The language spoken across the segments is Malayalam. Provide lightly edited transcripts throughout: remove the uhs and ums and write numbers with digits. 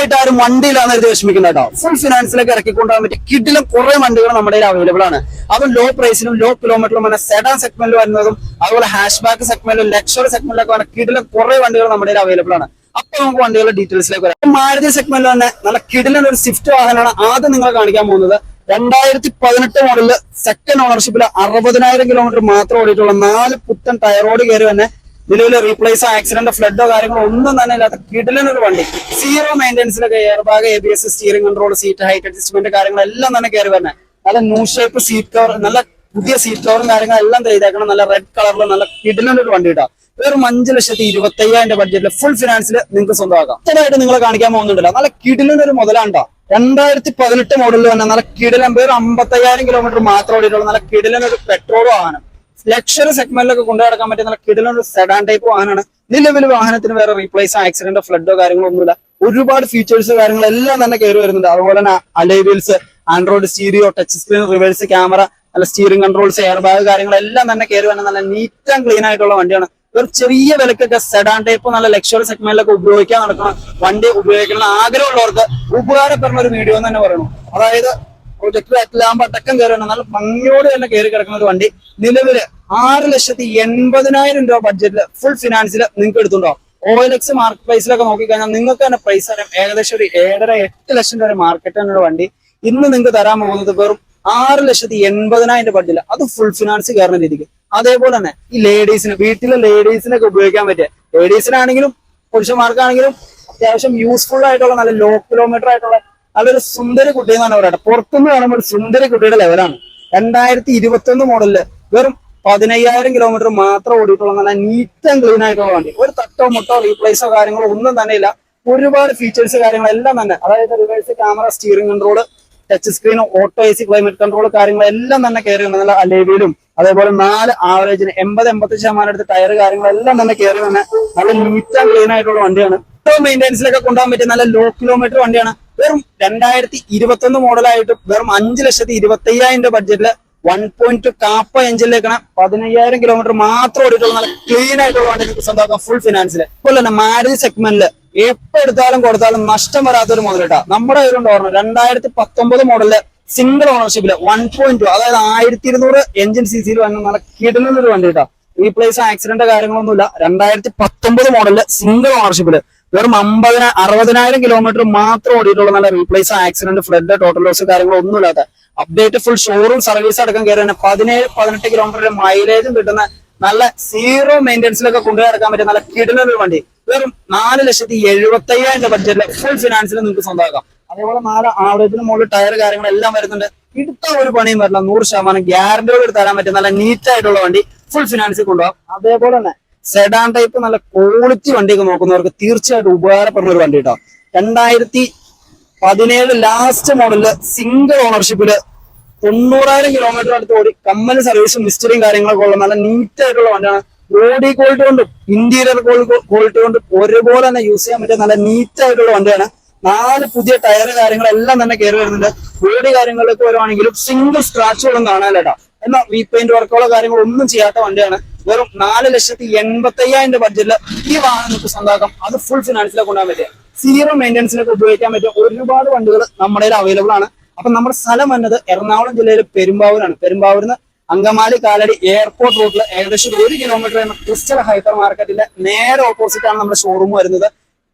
ആയിട്ട് ആരും വണ്ടിയിലാന്ന് എഴുതി വിഷമിക്കുന്ന കേട്ടോ. ഫുൾ ഫിനാൻസിലേക്ക് ഇറക്കിക്കൊണ്ടുപോകാൻ പറ്റിയ കിഡിലും കുറെ വണ്ടികൾ നമ്മുടെ അവൈലബിൾ ആണ്. അതും ലോ പ്രൈസിലും ലോ കിലോമീറ്ററിലും വന്ന സെഡാൻ സെഗ്മെന്റിൽ വരുന്നതും അതുപോലെ ഹാഷ് ബാക്ക് സെഗ്മെന്റിലും ലക്ഷറി സെഗ്മെന്റിലൊക്കെ വന്ന കിഡിലും കുറെ വണ്ടികൾ നമ്മുടെ അവൈലബിൾ ആണ്. അപ്പൊ നമുക്ക് വണ്ടികളുടെ ഡീറ്റെയിൽസിലേക്ക് വരാം. മാരുതി സെഗ്മെന്റിൽ തന്നെ നല്ല കിഡിലും ഒരു സ്വിഫ്റ്റ് വാഹനമാണ് ആദ്യം നിങ്ങളെ കാണിക്കാൻ പോകുന്നത്. 2018 മോഡലില് സെക്കൻഡ് ഓണർഷിപ്പിൽ 60,000 കിലോമീറ്റർ മാത്രം ഓടിയിട്ടുള്ള 4 പുത്തൻ ടയറോട് കയറി തന്നെ നിലവിൽ റീപ്ലേസ് ആക്സിഡന്റ് ഫ്ലഡോ കാര്യങ്ങളോ ഒന്നും തന്നെ ഇല്ലാത്ത കിടിലനൊരു വണ്ടി. സീറോ മെയിൻ്റെനൻസിലൊക്കെ air bag, ABS, steering control, seat height adjustment കാര്യങ്ങളെല്ലാം തന്നെ കയറി വരുന്നത്. നല്ല ന്യൂ ഷേപ്പ് സീറ്റ് കവർ, നല്ല പുതിയ സീറ്റ് കവറും കാര്യങ്ങളെല്ലാം ചെയ്തേക്കണം. നല്ല റെഡ് കളറിൽ നല്ല കിടിലനൊരു വണ്ടി ഇടാം. വെറും 5,25,000 ബഡ്ജറ്റിൽ ഫുൾ ഫിനാൻസിൽ നിങ്ങൾക്ക് സ്വന്തമാക്കാം. ഇതായിട്ട് നിങ്ങളെ കാണിക്കാൻ പോകുന്നുണ്ടല്ലോ, നല്ല കിടിലനൊരു മുതലാണ്ടോ. 2018 മോഡലിൽ തന്നെ നല്ല കിടിലൻ വെറും 55,000 കിലോമീറ്റർ മാത്രം ഓടിയിട്ടുള്ള നല്ല കിടിലനൊരു പെട്രോൾ വാഹനം. ലക്ഷറി സെഗ്മെന്റിലൊക്കെ കൊണ്ടുനടക്കാൻ പറ്റിയ നല്ല കിടിലൊരു സെഡാൻ ടൈപ്പ് വാഹനമാണ്. നിലവിൽ വാഹനത്തിന് വേറെ റീപ്ലേസ് ആക്സിഡന്റോ ഫ്ലഡോ കാര്യങ്ങളോ ഒന്നുമില്ല. ഒരുപാട് ഫീച്ചേഴ്സ് കാര്യങ്ങളെല്ലാം തന്നെ കയറി വരുന്നുണ്ട്. അതുപോലെ തന്നെ alloy wheels, Android stereo, touch screen, reverse camera, നല്ല സ്റ്റിയറിംഗ് കൺട്രോൾസ്, എയർ ബാഗ് കാര്യങ്ങളെല്ലാം തന്നെ കയറി വരുന്ന നല്ല നീറ്റ് ആൻഡ് ക്ലീൻ ആയിട്ടുള്ള വണ്ടിയാണ്. ഒരു ചെറിയ വിലക്കൊക്കെ സെഡാൻ ടൈപ്പ് നല്ല ലക്ഷറി സെഗ്മെന്റിലൊക്കെ ഉപയോഗിക്കാൻ നടക്കണം വണ്ടി ഉപയോഗിക്കണം ആഗ്രഹമുള്ളവർക്ക് ഉപകാരപ്പെടുന്ന ഒരു വീഡിയോ എന്ന് തന്നെ പറയണം. അതായത് പ്രൊജക്ടർ എല്ലാം പട്ടക്കം കയറി നല്ല ഭംഗിയോട് തന്നെ കയറി കിടക്കുന്ന ഒരു വണ്ടി. നിലവില് 6,80,000 രൂപ ബഡ്ജറ്റില് ഫുൾ ഫിനാൻസിൽ നിങ്ങൾക്ക് എടുത്തുണ്ടോ. OLX മാർക്കറ്റ് പ്രൈസിലൊക്കെ നോക്കിക്കഴിഞ്ഞാൽ നിങ്ങൾക്ക് തന്നെ പ്രൈസ് അറിയാം. ഏകദേശം ഒരു 7.5-8 ലക്ഷം വരെ മാർക്കറ്റ് തന്നെ വണ്ടി ഇന്ന് നിങ്ങൾക്ക് തരാൻ പോകുന്നത് വെറും 6,80,000 ബഡ്ജറ്റില്, അത് ഫുൾ ഫിനാൻസ് കയറുന്ന രീതിക്ക്. അതേപോലെ തന്നെ ഈ ലേഡീസിന്, വീട്ടിലെ ലേഡീസിനൊക്കെ ഉപയോഗിക്കാൻ പറ്റിയ, ലേഡീസിനാണെങ്കിലും പുരുഷന്മാർക്കാണെങ്കിലും അത്യാവശ്യം യൂസ്ഫുൾ ആയിട്ടുള്ള നല്ല ലോ കിലോമീറ്റർ ആയിട്ടുള്ള നല്ലൊരു സുന്ദരി കുട്ടി എന്നാണ് പറയുന്നത്. പുറത്തുനിന്ന് കാണുമ്പോൾ ഒരു സുന്ദരി കുട്ടിയുടെ ലെവലാണ്. 2021 മോഡലില് വെറും 15,000 കിലോമീറ്റർ മാത്രം ഓടിയിട്ടുള്ള നല്ല നീറ്റ് ആൻഡ് ക്ലീൻ ആയിട്ടുള്ള വണ്ടി. ഒരു തട്ടോ മുട്ടോ റീപ്ലേസോ കാര്യങ്ങളോ ഒന്നും തന്നെ ഇല്ല. ഒരുപാട് ഫീച്ചേഴ്സ് കാര്യങ്ങളെല്ലാം തന്നെ, അതായത് reverse camera, steering control, touch screen, auto AC, climate control കാര്യങ്ങളെല്ലാം തന്നെ കയറി വന്ന നല്ല അലേവിയിലും അതേപോലെ 4 ആവറേജിന് 80-85% എടുത്ത് ടയർ കാര്യങ്ങളെല്ലാം തന്നെ കയറി വന്ന നല്ല നീറ്റ് ആൻഡ് ക്ലീൻ ആയിട്ടുള്ള വണ്ടിയാണ്. മെയിൻ്റെനൻസിലൊക്കെ കൊണ്ടുപോകാൻ പറ്റിയ നല്ല ലോ കിലോമീറ്റർ വണ്ടിയാണ്. വെറും 2021 മോഡലായിട്ട് വെറും 5,25,000 ബഡ്ജറ്റില് 1.2 കാപ്പ എഞ്ചിനിലേക്കാണ് 15,000 കിലോമീറ്റർ മാത്രം ഓടിയിട്ടുള്ള നല്ല ക്ലീൻ ആയിട്ടുള്ള വണ്ടി നിങ്ങൾക്ക് സ്വന്തമാക്കാം ഫുൾ ഫിനാൻസിൽ. അതുപോലെ തന്നെ മാരുതി സെഗ്മെന്റില് എപ്പോ എടുത്താലും കൊടുത്താലും നഷ്ടം വരാത്തൊരു മുതലിട്ടാ നമ്മുടെ കയ്യിലുണ്ട്. ഓർമ്മ 2019 മോഡലില് സിംഗിൾ ഓണർഷിപ്പില് 1.2, അതായത് 1200 എഞ്ചിൻ CCയിൽ വന്ന നല്ല കിടന്നൊരു വണ്ടി കേട്ടോ. റീപ്ലേസ് ആക്സിഡന്റ് കാര്യങ്ങളൊന്നുമില്ല. 2019 മോഡലില് സിംഗിൾ ഓണർഷിപ്പില് വെറും 60,000 കിലോമീറ്റർ മാത്രം ഓടിയിട്ടുള്ള നല്ല replace accident flood total loss കാര്യങ്ങളൊന്നും ഇല്ലാത്ത അപ്ഡേറ്റ് ഫുൾ ഷോറൂം സർവീസ് അടക്കം കയറി തന്നെ 17-18 കിലോമീറ്റർ മൈലേജും കിട്ടുന്ന നല്ല സീറോ മെയിൻ്റെനൻസിലൊക്കെ കൊണ്ടുനടക്കാൻ പറ്റിയ നല്ല കിടന്നൊരു വണ്ടി. വെറും 4,70,000 ബഡ്ജറ്റില് ഫുൾ ഫിനാൻസിൽ നിങ്ങൾക്ക് സ്വന്തമാക്കാം. അതേപോലെ 4 ആവറേജിന് മുകളിൽ ടയർ കാര്യങ്ങളെല്ലാം വരുന്നുണ്ട്. ഇടുത്ത ഒരു പണിയും വരില്ല. 100% ഗ്യാരണ്ടിയോട് തരാൻ പറ്റിയ നല്ല നീറ്റ് ആയിട്ടുള്ള വണ്ടി ഫുൾ ഫിനാൻസിൽ കൊണ്ടുപോകാം. അതേപോലെ തന്നെ സെഡാൻ ടൈപ്പ് നല്ല ക്വാളിറ്റി വണ്ടിയൊക്കെ നോക്കുന്നവർക്ക് തീർച്ചയായിട്ടും ഉപകാരപ്പെടുന്ന ഒരു വണ്ടി കേട്ടോ. 2017 ലാസ്റ്റ് മോഡലില് സിംഗിൾ ഓണർഷിപ്പില് 90,000 കിലോമീറ്റർ അടുത്ത് ഓടി കമ്പനി സർവീസും മിസ്റ്ററിയും കാര്യങ്ങളൊക്കെ ഉള്ള നല്ല നീറ്റ് ആയിട്ടുള്ള വണ്ടിയാണ്. ബോഡി ക്വാളിറ്റി കൊണ്ടും ഇന്റീരിയർ ക്വാളിറ്റി കൊണ്ടും ഒരുപോലെ തന്നെ യൂസ് ചെയ്യാൻ പറ്റിയ നല്ല നീറ്റ് ആയിട്ടുള്ള വണ്ടിയാണ്. 4 പുതിയ ടയർ കാര്യങ്ങളെല്ലാം തന്നെ കയറി വരുന്നുണ്ട്. ബോഡി കാര്യങ്ങളിലേക്ക് വരുവാണെങ്കിലും സിംഗിൾ സ്ക്രാച്ചുകളും കാണാനില്ല. എന്നാൽ റീപെയിന്റ് വർക്കുകളോ കാര്യങ്ങളോ ഒന്നും ചെയ്യാത്ത വണ്ടിയാണ്. വെറും 4,80,000 ബഡ്ജറ്റില് ഈ വാഹനം നമുക്ക് സ്വന്തമാക്കാം. അത് ഫുൾ ഫിനാൻസിലേക്ക് കൊണ്ടുപോകാൻ പറ്റിയ, സീറോ മെയിൻ്റെനൻസിലേക്ക് ഉപയോഗിക്കാൻ പറ്റിയ ഒരുപാട് വണ്ടികൾ നമ്മുടെ അവൈലബിൾ ആണ്. അപ്പൊ നമ്മുടെ സ്ഥലം വന്നത് എറണാകുളം ജില്ലയിലെ പെരുമ്പാവൂരാണ്. പെരുമ്പാവൂരിന്ന് അങ്കമാലി കാലടി എയർപോർട്ട് റൂട്ടിൽ ഏകദേശം 1 കിലോമീറ്റർ എന്ന ക്രിസ്റ്റൽ ഹൈപ്പർ മാർക്കറ്റിന്റെ നേരെ ഓപ്പോസിറ്റ് ആണ് നമ്മുടെ ഷോറൂം വരുന്നത്.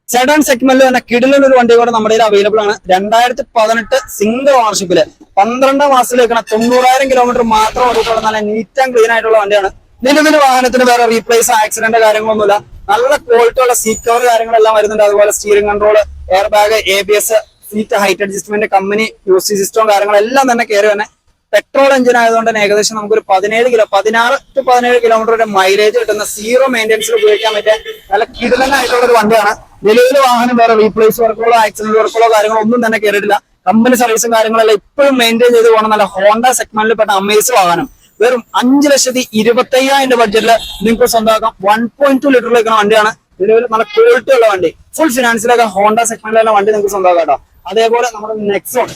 സെഡാൻ സെഗ്മെന്റിൽ തന്നെ കിടിലൊരു വണ്ടി കൂടെ നമ്മുടെ അവൈലബിൾ ആണ്. 2018 സിംഗിൾ ഓണർഷിപ്പില് 12 മാസത്തിലേക്കാണ് 90,000 കിലോമീറ്റർ മാത്രം ഓടിയിട്ടുള്ള നല്ല നീറ്റ് ആൻഡ് ക്ലീൻ ആയിട്ടുള്ള വണ്ടിയാണ്. നിലവിൽ വാഹനത്തിന് വേറെ റീപ്ലേസ് ആക്സിഡന്റ് കാര്യങ്ങളൊന്നുമില്ല. നല്ല ക്വാളിറ്റി ഉള്ള സീറ്റ് കവർ കാര്യങ്ങളെല്ലാം വരുന്നുണ്ട്. അതുപോലെ steering control, air bag, ABS, seat height adjustment, company music system കാര്യങ്ങളെല്ലാം തന്നെ കയറി തന്നെ പെട്രോൾ എഞ്ചിൻ ആയതുകൊണ്ട് തന്നെ ഏകദേശം നമുക്കൊരു 16-17 കിലോമീറ്റർ വരെ മൈലേജ് കിട്ടുന്ന സീറോ മെയിൻ്റെനൻസിൽ ഉപയോഗിക്കാൻ പറ്റിയ നല്ല കിടിലനായിട്ടുള്ള ഒരു വണ്ടിയാണ്. നിലവിൽ വാഹനം വേറെ റീപ്ലേസ് വർക്കുകളോ ആക്സിഡന്റ് വർക്കുകളോ കാര്യങ്ങളോ ഒന്നും തന്നെ കയറിയിട്ടില്ല. കമ്പനി സർവീസും കാര്യങ്ങളെല്ലാം ഇപ്പോഴും മെയിൻറ്റെയിൻ ചെയ്ത് പോകണം. നല്ല ഹോണ്ട സെഗ്മെന്റിൽ പെട്ട അമേസ് വാഹനം. വെറും 5,25,000 ബഡ്ജറ്റില് നിങ്ങൾക്ക് സ്വന്തമാക്കാം. 1.2 ലിറ്ററിലേക്കുള്ള വണ്ടിയാണ്. നിലവിൽ നല്ല ക്വാളിറ്റി ഉള്ള വണ്ടി. ഫുൾ ഫിനാൻസിലൊക്കെ ഹോണ്ട സെഗ്മെന്റിലുള്ള വണ്ടി നിങ്ങൾക്ക് സ്വന്തമാക്കാം കേട്ടോ. അതേപോലെ നമ്മുടെ നെക്സോൺ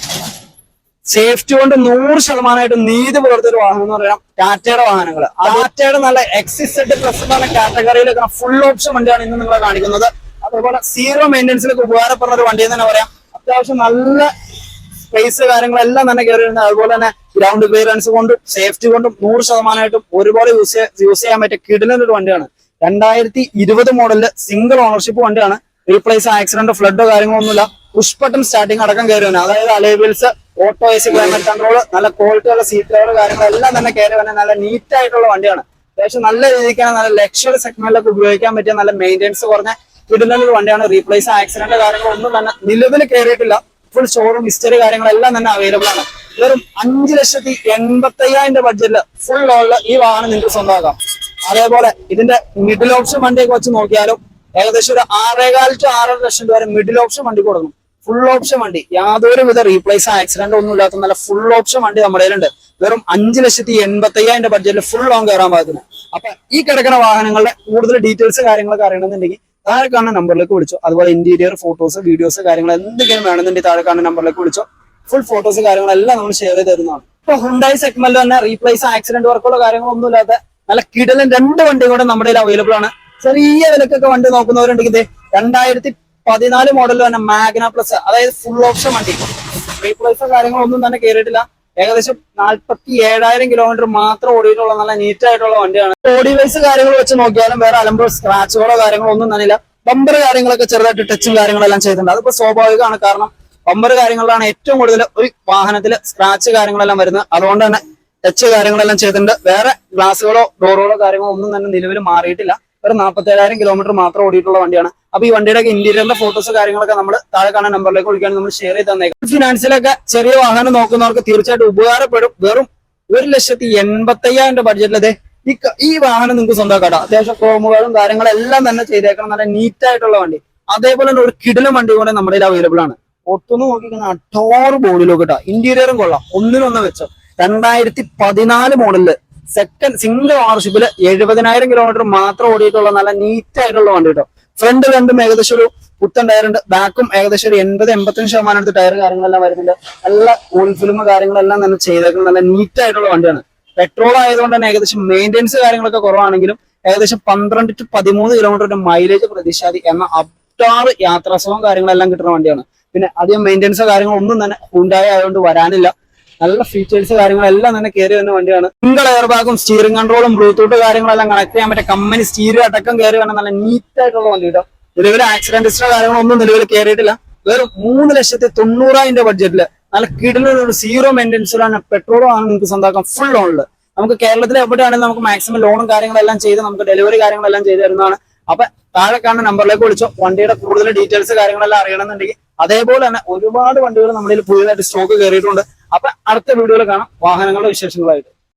സേഫ്റ്റി കൊണ്ട് 100% നീതി പുലർത്തിയ ഒരു വാഹനം എന്ന് പറയാം ടാറ്റയുടെ വാഹനങ്ങൾ. ടാറ്റയുടെ നല്ല XZ+ എന്ന കാറ്റഗറിയിലേക്കാണ് ഫുൾ ഓപ്ഷൻ വണ്ടിയാണ് ഇന്ന് നിങ്ങളെ കാണിക്കുന്നത്. അത് അതുപോലെ സീറോ മെയിൻ്റെനൻസിലൊക്കെ ഉപകാരപ്പെടുന്ന ഒരു വണ്ടി എന്ന് തന്നെ പറയാം. അത്യാവശ്യം നല്ല സ്പേസ് കാര്യങ്ങളെല്ലാം തന്നെ കയറി വരുന്നത്. അതുപോലെ തന്നെ ഗ്രൗണ്ട് ക്ലിയറൻസ് കൊണ്ടും സേഫ്റ്റി കൊണ്ടും 100% ഒരുപോലെ യൂസ് ചെയ്യാൻ പറ്റിയ കിടിലൻ ഒരു വണ്ടിയാണ്. 2020 മോഡലില് സിംഗിൾ ഓണർഷിപ്പ് വണ്ടിയാണ്. റീപ്ലേസ് ആക്സിഡന്റ് ഫ്ലഡോ കാര്യങ്ങളൊന്നുമില്ല. പുഷ് ബട്ടൺ സ്റ്റാർട്ടിംഗ് അടക്കം കയറി വരുന്നത്. അതായത് അലൈവീൽസ്, ഓട്ടോ എസി, ക്ലൈമറ്റ് കൺട്രോൾ, നല്ല ക്വാളിറ്റിയുള്ള സീറ്റ് കവർ കാര്യങ്ങളെല്ലാം തന്നെ കയറി വരുന്നത് നല്ല നീറ്റ് ആയിട്ടുള്ള വണ്ടിയാണ്. അത്യാവശ്യം നല്ല രീതിക്കാണ് നല്ല ലക്ഷറി സെഗ്മെന്റിലൊക്കെ ഉപയോഗിക്കാൻ പറ്റിയ നല്ല മെയിൻ്റെനൻസ് കുറഞ്ഞ കിടിലൻ ഒരു വണ്ടിയാണ്. റീപ്ലേസ് ആക്സിഡന്റ് കാര്യങ്ങളൊന്നും തന്നെ നിലവിൽ കയറിയിട്ടില്ല. ഫുൾ ഷോറൂം ഹിസ്റ്ററി കാര്യങ്ങളെല്ലാം തന്നെ അവൈലബിൾ ആണ്. വെറും 5,85,000 ബഡ്ജറ്റില് ഫുൾ ലോണില് ഈ വാഹനം നിങ്ങൾക്ക് സ്വന്തമാക്കാം. അതേപോലെ ഇതിന്റെ മിഡിൽ ഓപ്ഷൻ വണ്ടിയൊക്കെ വെച്ച് നോക്കിയാലും ഏകദേശം ഒരു 6.25 to 6.5 ലക്ഷം രൂപ വരെ മിഡിൽ ഓപ്ഷൻ വണ്ടി കൊടുക്കണം. ഫുൾ ഓപ്ഷൻ വണ്ടി, യാതൊരുവിധ റീപ്ലേസ് ആക്സിഡന്റ് ഒന്നും ഇല്ലാത്ത നല്ല ഫുൾ ഓപ്ഷൻ വണ്ടി നമ്മുടെ കയ്യിലുണ്ട്. വെറും 5,85,000 ബഡ്ജറ്റിൽ ഫുൾ ലോൺ കയറാൻ പാകത്തിന്. അപ്പൊ ഈ കിടക്കുന്ന വാഹനങ്ങളുടെ കൂടുതൽ ഡീറ്റെയിൽസ് കാര്യങ്ങളൊക്കെ അറിയണമെന്നുണ്ടെങ്കിൽ താഴെ കാണുന്ന നമ്പറിലേക്ക് വിളിച്ചോ. അതുപോലെ ഇന്റീരിയർ ഫോട്ടോസ്, വീഡിയോസ് കാര്യങ്ങൾ എന്തെങ്കിലും വേണമെന്നുണ്ടെങ്കിൽ താഴെ കാണുന്ന നമ്പറിലേക്ക് വിളിച്ചോ. ഫുൾ ഫോട്ടോസ് കാര്യങ്ങളെല്ലാം നമ്മൾ ഷെയർ ചെയ്ത് തരുന്നതാണ്. ഇപ്പൊ ഹുണ്ടായി സെഗ്മെന്റിൽ തന്നെ റീപ്ലേസ് ആക്സിഡന്റ് വർക്കുള്ള കാര്യങ്ങളൊന്നും ഇല്ലാത്ത നല്ല കിടലൻ 2 വണ്ടിയും കൂടെ നമ്മുടെ കയ്യിൽ അവൈലബിൾ ആണ്. ചെറിയ വിലക്കൊക്കെ വണ്ടി നോക്കുന്നവരുണ്ടെങ്കിൽ 2014 മോഡലിൽ തന്നെ മാഗ്ന പ്ലസ്, അതായത് ഫുൾ ഓപ്ഷൻ വണ്ടി, റീപ്ലേസോ കാര്യങ്ങളൊന്നും തന്നെ കയറിയിട്ടില്ല. ഏകദേശം 47,000 കിലോമീറ്റർ മാത്രം ഓടിയിട്ടുള്ള നല്ല നീറ്റ് ആയിട്ടുള്ള വണ്ടിയാണ്. ബോഡി വൈസ് കാര്യങ്ങൾ വെച്ച് നോക്കിയാലും വേറെ അലമ്പോ സ്ക്രാച്ചുകളോ കാര്യങ്ങളോ ഒന്നും തന്നെ ഇല്ല. ബമ്പർ കാര്യങ്ങളൊക്കെ ചെറുതായിട്ട് ടച്ചും കാര്യങ്ങളെല്ലാം ചെയ്തിട്ടുണ്ട്. അതിപ്പോ സ്വാഭാവികമാണ്. കാരണം ബമ്പർ കാര്യങ്ങളിലാണ് ഏറ്റവും കൂടുതൽ ഒരു വാഹനത്തിൽ സ്ക്രാച്ച് കാര്യങ്ങളെല്ലാം വരുന്നത്. അതുകൊണ്ട് തന്നെ ടച്ച് കാര്യങ്ങളെല്ലാം ചെയ്തിട്ടുണ്ട്. വേറെ ഗ്ലാസുകളോ ഡോറുകളോ കാര്യങ്ങളോ ഒന്നും തന്നെ നിലവിൽ മാറിയിട്ടില്ല. ഒരു 47,000 കിലോമീറ്റർ മാത്രം ഓടിയിട്ടുള്ള വണ്ടിയാണ്. അപ്പൊ ഈ വണ്ടിയുടെ ഇന്റീരിയറിന്റെ ഫോട്ടോസ് കാര്യങ്ങളൊക്കെ നമ്മൾ താഴെ കാണുന്ന നമ്പറിലേക്ക് വിളിക്കുകയാണെങ്കിൽ നമ്മൾ ഷെയർ ചെയ്ത് തന്നേക്കാം. ഫിനാൻസിലൊക്കെ ചെറിയ വാഹനം നോക്കുന്നവർക്ക് തീർച്ചയായിട്ടും ഉപകാരപ്പെടും. വെറും 1,85,000 ബഡ്ജറ്റിലത് ഈ വാഹനം നിങ്ങൾക്ക് സ്വന്തമാക്കാം. അത്യാവശ്യം ക്രോമുകളും കാര്യങ്ങളെല്ലാം തന്നെ ചെയ്തേക്കണം. നല്ല നീറ്റ് ആയിട്ടുള്ള വണ്ടി. അതേപോലെ തന്നെ ഒരു കിടിലൻ വണ്ടി കൂടെ നമ്മുടെ അവൈലബിൾ ആണ്. ഒത്തൊന്ന് നോക്കിക്കുന്ന അട്ടോറ് ബോഡിയിലൊക്കെ ഇട്ടാ ഇന്റീരിയറും കൊള്ളാം. ഒന്നിനൊന്ന് വെച്ചോ. 2014 മോഡലില് സെക്കൻഡ് സിംഗിൾ ഓണർഷിപ്പില് 70,000 കിലോമീറ്റർ മാത്രം ഓടിയിട്ടുള്ള നല്ല നീറ്റ് ആയിട്ടുള്ള വണ്ടി കേട്ടോ. ഫ്രണ്ട് രണ്ടും ഏകദേശം ഒരു പുത്തൻ ടയർ ഉണ്ട്. ബാക്കും ഏകദേശം ഒരു 80-85% അടുത്ത് ടയർ കാര്യങ്ങളെല്ലാം വരുന്നുണ്ട്. നല്ല ഓയിൽ ഫിലിം കാര്യങ്ങളെല്ലാം തന്നെ ചെയ്തേക്കുന്നത് നല്ല നീറ്റ് ആയിട്ടുള്ള വണ്ടിയാണ്. പെട്രോൾ ആയതുകൊണ്ട് തന്നെ ഏകദേശം മെയിൻ്റെനൻസ് കാര്യങ്ങളൊക്കെ കുറവാണെങ്കിലും ഏകദേശം 12 to 13 കിലോമീറ്ററിന്റെ മൈലേജ് പ്രതീക്ഷിച്ചാൽ എന്ന അപ്റ്റാറ് യാത്രാസുഖവും കാര്യങ്ങളെല്ലാം കിട്ടുന്ന വണ്ടിയാണ്. പിന്നെ അധികം മെയിൻ്റെനൻസോ കാര്യങ്ങളോ ഒന്നും തന്നെ ഹുണ്ടായി ആയതുകൊണ്ട് വരാനില്ല. നല്ല ഫീച്ചേഴ്സ് കാര്യങ്ങളെല്ലാം തന്നെ കയറി വരുന്ന വണ്ടിയാണ്. സിംഗിൾ എയർ ബാഗും സ്റ്റിയറിംഗ് കൺട്രോളും ബ്ലൂടൂത്ത് കാര്യങ്ങളെല്ലാം കണക്ട് ചെയ്യാൻ പറ്റിയ കമ്പനി സ്റ്റീരിയോ അടക്കം കയറി വന്ന നല്ല നീറ്റ് ആയിട്ടുള്ള വണ്ടി കേട്ടോ. നിലവിൽ ആക്സിഡന്റിസ്റ്റോ കാര്യങ്ങളൊന്നും നിലവിൽ കയറിയിട്ടില്ല. വെറും 3,90,000 ബഡ്ജറ്റില് നല്ല കിടിലൊരു സീറോ മെയിൻ്റെനൻസിലാണ് പെട്രോളും ആണ് നിങ്ങൾക്ക് സ്വന്തമാക്കാം ഫുൾ ലോണില്. നമുക്ക് കേരളത്തിൽ എവിടെയാണെങ്കിലും നമുക്ക് മാക്സിമം ലോണും കാര്യങ്ങളെല്ലാം ചെയ്ത് നമുക്ക് ഡെലിവറി കാര്യങ്ങളെല്ലാം ചെയ്ത് തരുന്നതാണ്. അപ്പൊ താഴെ കാണുന്ന നമ്പറിലേക്ക് വിളിച്ചോ. വണ്ടിയുടെ കൂടുതൽ ഡീറ്റെയിൽസ് കാര്യങ്ങളെല്ലാം അറിയണമെന്നുണ്ടെങ്കിൽ അതേപോലെ തന്നെ ഒരുപാട് വണ്ടികൾ നമ്മുടെ പുതിയതായിട്ട് സ്റ്റോക്ക് കയറിയിട്ടുണ്ട്. അപ്പൊ അടുത്ത വീഡിയോയിൽ കാണാം വാഹനങ്ങളുടെ വിശേഷങ്ങളായിട്ട്.